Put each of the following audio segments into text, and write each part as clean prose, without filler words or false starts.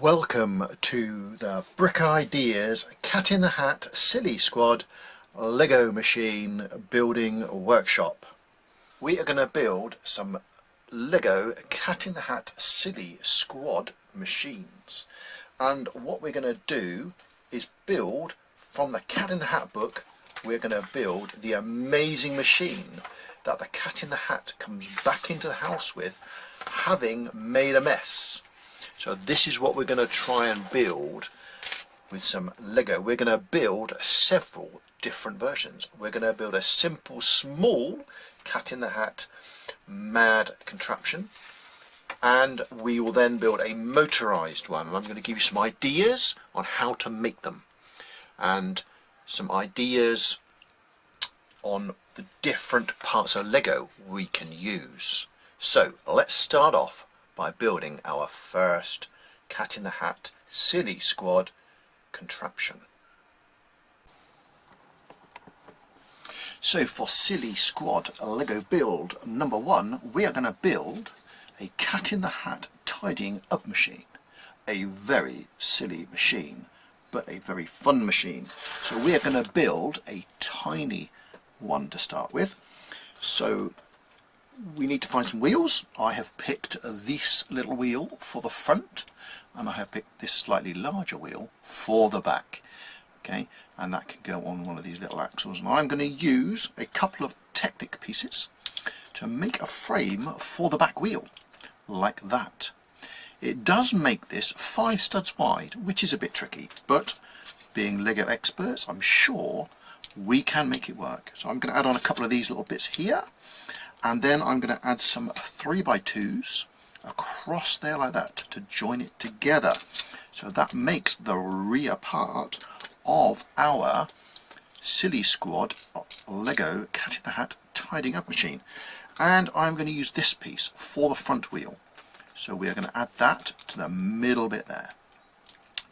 Welcome to the Brick Ideas Cat in the Hat Silly Squad Lego Machine Building Workshop. We are going to build some Lego Cat in the Hat Silly Squad machines, and what we're going to do is build from the Cat in the Hat book. We're going to build the amazing machine that the Cat in the Hat comes back into the house with, having made a mess. So this is what we're going to try and build with some Lego. We're going to build several different versions. We're going to build a simple, small Cat in the Hat mad contraption, and we will then build a motorized one. And I'm going to give you some ideas on how to make them, and some ideas on the different parts of Lego we can use. So let's start off by building our first Cat in the Hat Silly Squad contraption. So for Silly Squad Lego build number one, we are going to build a Cat in the Hat tidying up machine. A very silly machine, but a very fun machine. So we are going to build a tiny one to start with. So we need to find some wheels. I have picked this little wheel for the front, and I have picked this slightly larger wheel for the back. Okay, and that can go on one of these little axles. And I'm going to use a couple of Technic pieces to make a frame for the back wheel, like that. It does make this 5 studs wide, which is a bit tricky, but being Lego experts, I'm sure we can make it work. So I'm going to add on a couple of these little bits here, and then I'm going to add some 3x2s across there like that to join it together. So that makes the rear part of our Silly Squad Lego Cat in the Hat tidying up machine. And I'm going to use this piece for the front wheel. So we are going to add that to the middle bit there.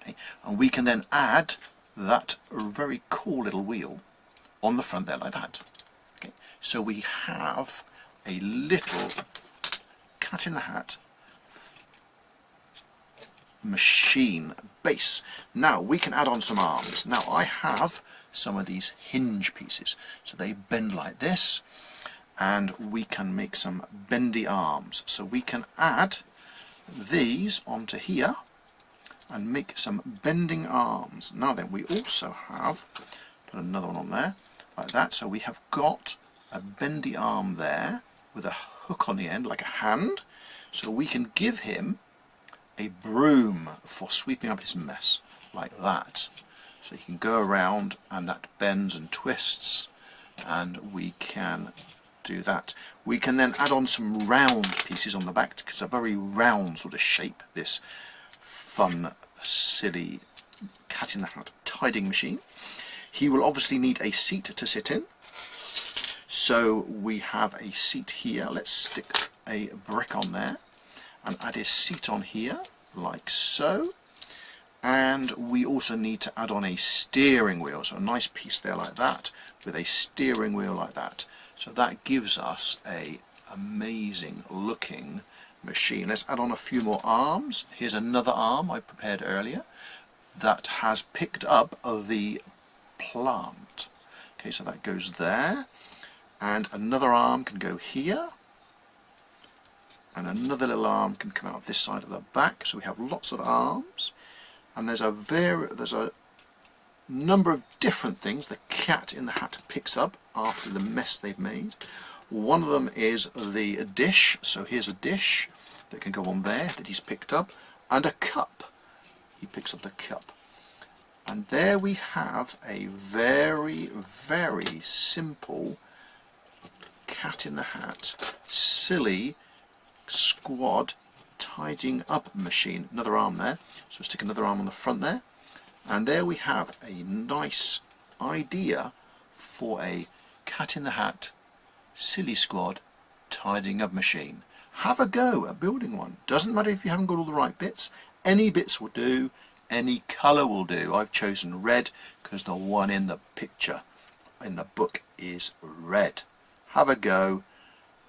Okay. And we can then add that very cool little wheel on the front there like that. Okay. So we have a little Cat in the Hat machine base. Now we can add on some arms. Now I have some of these hinge pieces, so they bend like this, and we can make some bendy arms. So we can add these onto here and make some bending arms. Now then, we also have, put another one on there like that, so we have got a bendy arm there with a hook on the end like a hand, so we can give him a broom for sweeping up his mess like that. So he can go around and that bends and twists, and we can do that. We can then add on some round pieces on the back, because a very round sort of shape, this fun silly Cat in the Hat tidying machine. He will obviously need a seat to sit in. So we have a seat here. Let's stick a brick on there and add his seat on here like so. And we also need to add on a steering wheel, so a nice piece there like that with a steering wheel like that. So that gives us a amazing looking machine. Let's add on a few more arms. Here's another arm I prepared earlier that has picked up the plant. Okay, so that goes there. And another arm can go here, and another little arm can come out of this side of the back. So we have lots of arms, and there's a number of different things the Cat in the Hat picks up after the mess they've made. One of them is the dish, so here's a dish that can go on there that he's picked up, and a cup. He picks up the cup. And there we have a very, very simple Cat in the Hat Silly Squad tidying up machine. Another arm there, so stick another arm on the front there, and there we have a nice idea for a Cat in the Hat Silly Squad tidying up machine. Have a go at building one. Doesn't matter if you haven't got all the right bits, any bits will do, any colour will do. I've chosen red because the one in the picture in the book is red. Have a go,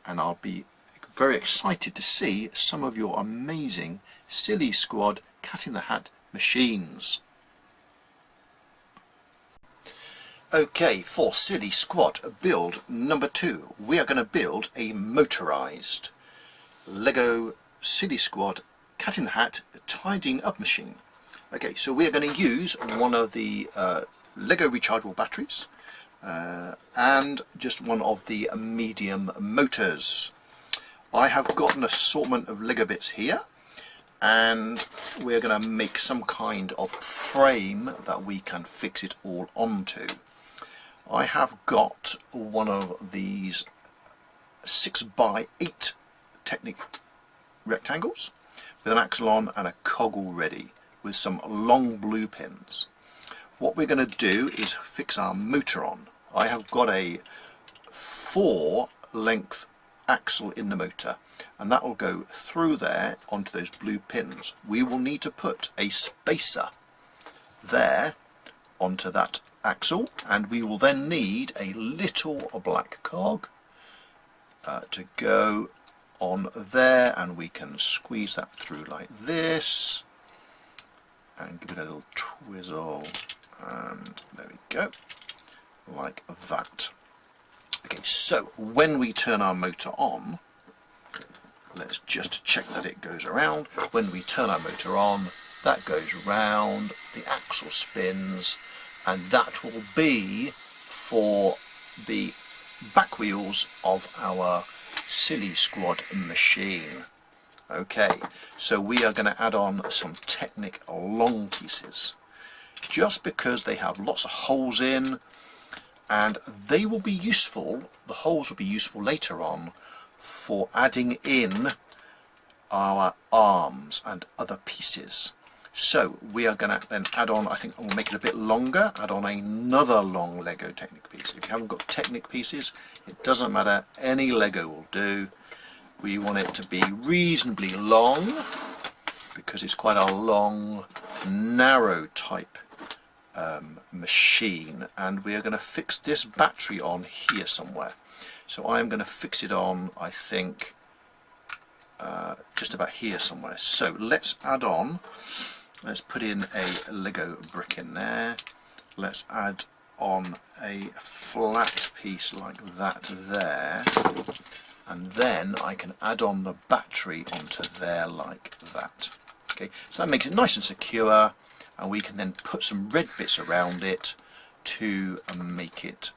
and I'll be very excited to see some of your amazing Silly Squad Cat in the Hat machines. Okay, for Silly Squad build number 2, we are going to build a motorised Lego Silly Squad Cat in the Hat tidying up machine. Okay, so we are going to use one of the Lego rechargeable batteries and just one of the medium motors. I have got an assortment of Lego bits here, and we're going to make some kind of frame that we can fix it all onto. I have got one of these 6x8 Technic rectangles with an axle on and a cog all ready with some long blue pins. What we're going to do is fix our motor on. I have got a 4 length axle in the motor, and that will go through there onto those blue pins. We will need to put a spacer there onto that axle, and we will then need a little black cog to go on there, and we can squeeze that through like this and give it a little twizzle, and there we go, like that. Okay, so when we turn our motor on, let's just check that it goes around. When we turn our motor on, that goes round, the axle spins, and that will be for the back wheels of our Silly Squad machine. Okay, so we are going to add on some Technic long pieces, just because they have lots of holes in, and they will be useful, the holes will be useful later on for adding in our arms and other pieces. So we are going to then add on, I think we'll make it a bit longer, add on another long Lego Technic piece. If you haven't got Technic pieces, it doesn't matter, any Lego will do. We want it to be reasonably long, because it's quite a long, narrow type machine, and we are going to fix this battery on here somewhere. So I'm going to fix it on, I think, just about here somewhere. So let's add on, let's put in a Lego brick in there, let's add on a flat piece like that there, and then I can add on the battery onto there like that. Okay, so that makes it nice and secure, and we can then put some red bits around it to make it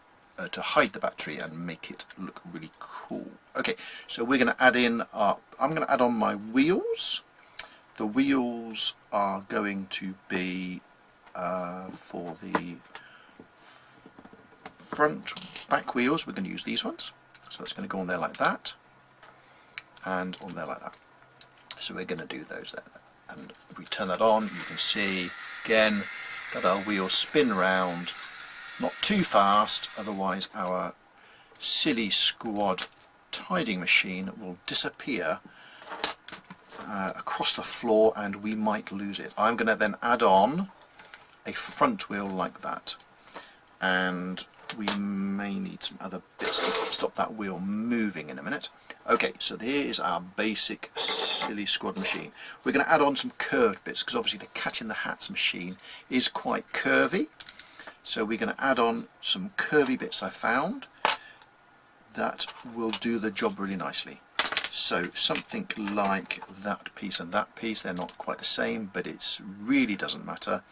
to hide the battery and make it look really cool. Okay, so we're going to add in I'm going to add on my wheels. The wheels are going to be for the front back wheels, we're going to use these ones. So it's going to go on there like that, and on there like that. So we're going to do those there, and if we turn that on, you can see again that our wheels spin round, not too fast, otherwise our Silly Squad tidying machine will disappear across the floor and we might lose it. I'm going to then add on a front wheel like that, and we may need some other bits to stop that wheel moving in a minute. Okay, so here is our basic Silly Squad machine. We're going to add on some curved bits, because obviously the Cat in the Hat machine is quite curvy. So we're going to add on some curvy bits I found that will do the job really nicely. So something like that piece and that piece, they're not quite the same, but it really doesn't matter.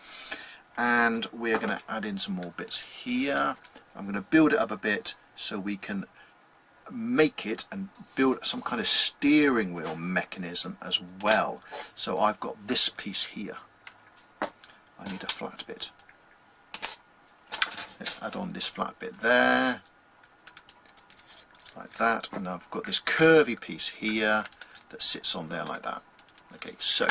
And we're going to add in some more bits here. I'm going to build it up a bit so we can make it and build some kind of steering wheel mechanism as well. So I've got this piece here. I need a flat bit. Let's add on this flat bit there, like that, and I've got this curvy piece here that sits on there like that. Okay, so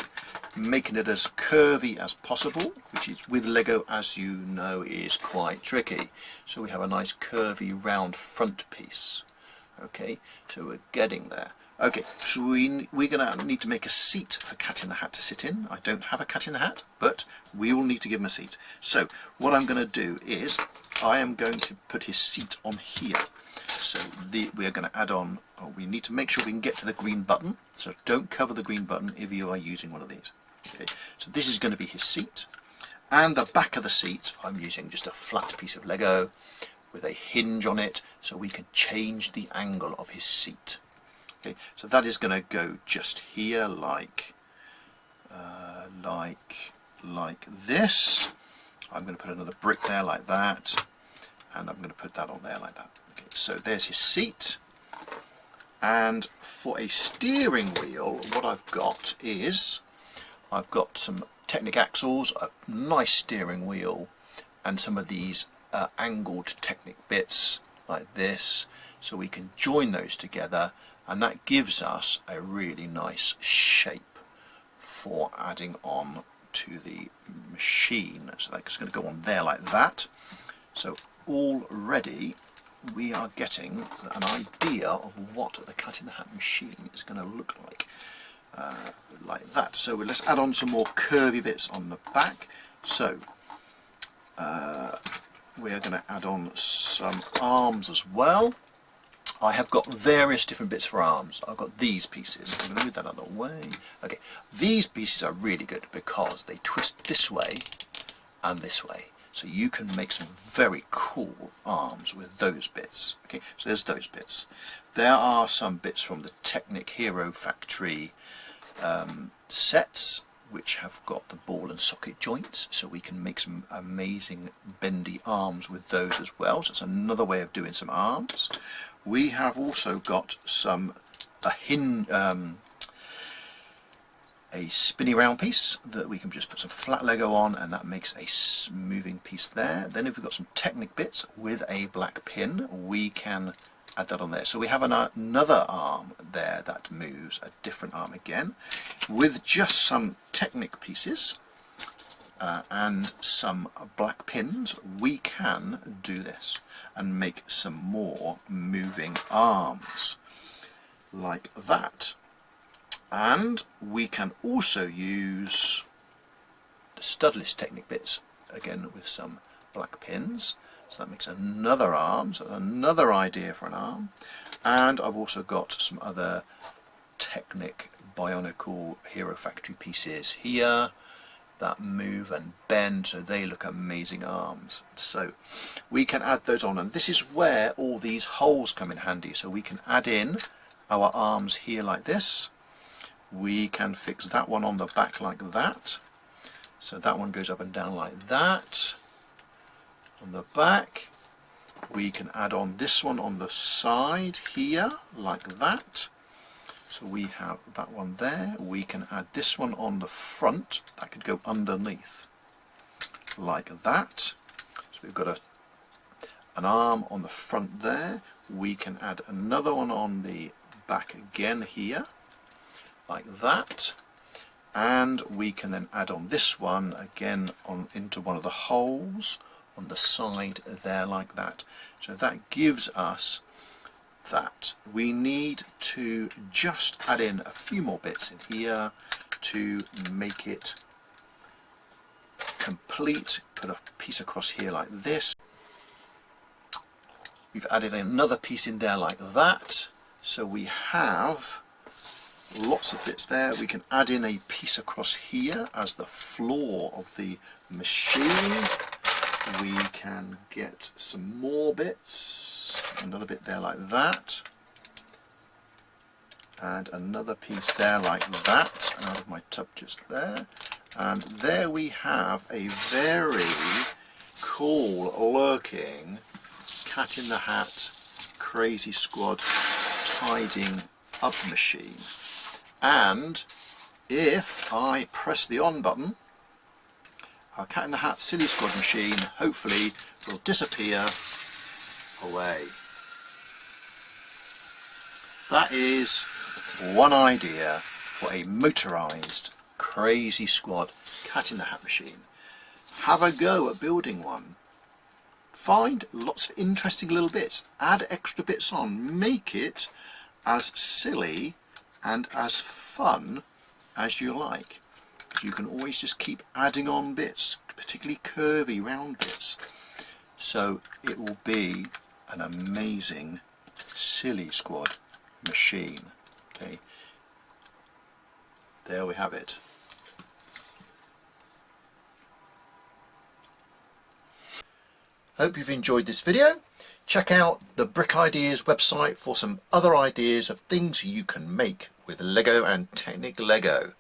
making it as curvy as possible, which is with Lego, as you know, is quite tricky. So we have a nice curvy round front piece. Okay, so we're getting there. Okay, so we're going to need to make a seat for Cat in the Hat to sit in. I don't have a Cat in the Hat, but we will need to give him a seat. So what I'm going to do is I am going to put his seat on here. So So we are going to add on, we need to make sure we can get to the green button, so don't cover the green button if you are using one of these. Okay, so this is going to be his seat, and the back of the seat I'm using just a flat piece of Lego with a hinge on it so we can change the angle of his seat. Okay, so that is going to go just here like this. I'm going to put another brick there like that, and I'm going to put that on there like that. Okay, so there's his seat, and for a steering wheel what I've got is I've got some Technic axles, a nice steering wheel, and some of these angled Technic bits like this, so we can join those together, and that gives us a really nice shape for adding on to the machine. So that's going to go on there like that. So already we are getting an idea of what the Cat in the Hat machine is going to look like that. So let's add on some more curvy bits on the back. So we are going to add on some arms as well. I have got various different bits for arms. I've got these pieces. I'm going to move that out of the way. Okay, these pieces are really good because they twist this way and this way. So you can make some very cool arms with those bits. Okay, so there's those bits. There are some bits from the Technic Hero Factory sets which have got the ball and socket joints, so we can make some amazing bendy arms with those as well. So it's another way of doing some arms. We have also got a spinny round piece that we can just put some flat Lego on, and that makes a moving piece there. Then if we've got some Technic bits with a black pin, we can add that on there. So we have another arm there that moves, a different arm again, with just some Technic pieces and some black pins. We can do this and make some more moving arms like that. And we can also use the studless Technic bits again with some black pins. So that makes another arm, so another idea for an arm. And I've also got some other Technic Bionicle Hero Factory pieces here that move and bend, so they look amazing arms. So we can add those on, and this is where all these holes come in handy. So we can add in our arms here like this. We can fix that one on the back like that, so that one goes up and down like that. On the back we can add on this one on the side here like that. So we have that one there. We can add this one on the front, that could go underneath like that. So we've got an arm on the front there. We can add another one on the back again here like that, and we can then add on this one again into one of the holes on the side there like that. So that gives us that. We need to just add in a few more bits in here to make it complete. Put a piece across here like this. We've added another piece in there like that, so we have lots of bits there. We can add in a piece across here as the floor of the machine. We can get some more bits, another bit there like that, and another piece there like that, and out of my tub just there. And there we have a very cool looking Cat in the Hat Crazy Squad tidying up machine. And if I press the on button, our Cat in the Hat Silly Squad machine hopefully will disappear away. That is one idea for a motorised Crazy Squad Cat in the Hat machine. Have a go at building one. Find lots of interesting little bits, add extra bits on, make it as silly and as fun as you like. You can always just keep adding on bits, particularly curvy round bits. So it will be an amazing silly squad machine. Okay, there we have it. Hope you've enjoyed this video. Check out the Brick Ideas website for some other ideas of things you can make with Lego and Technic Lego.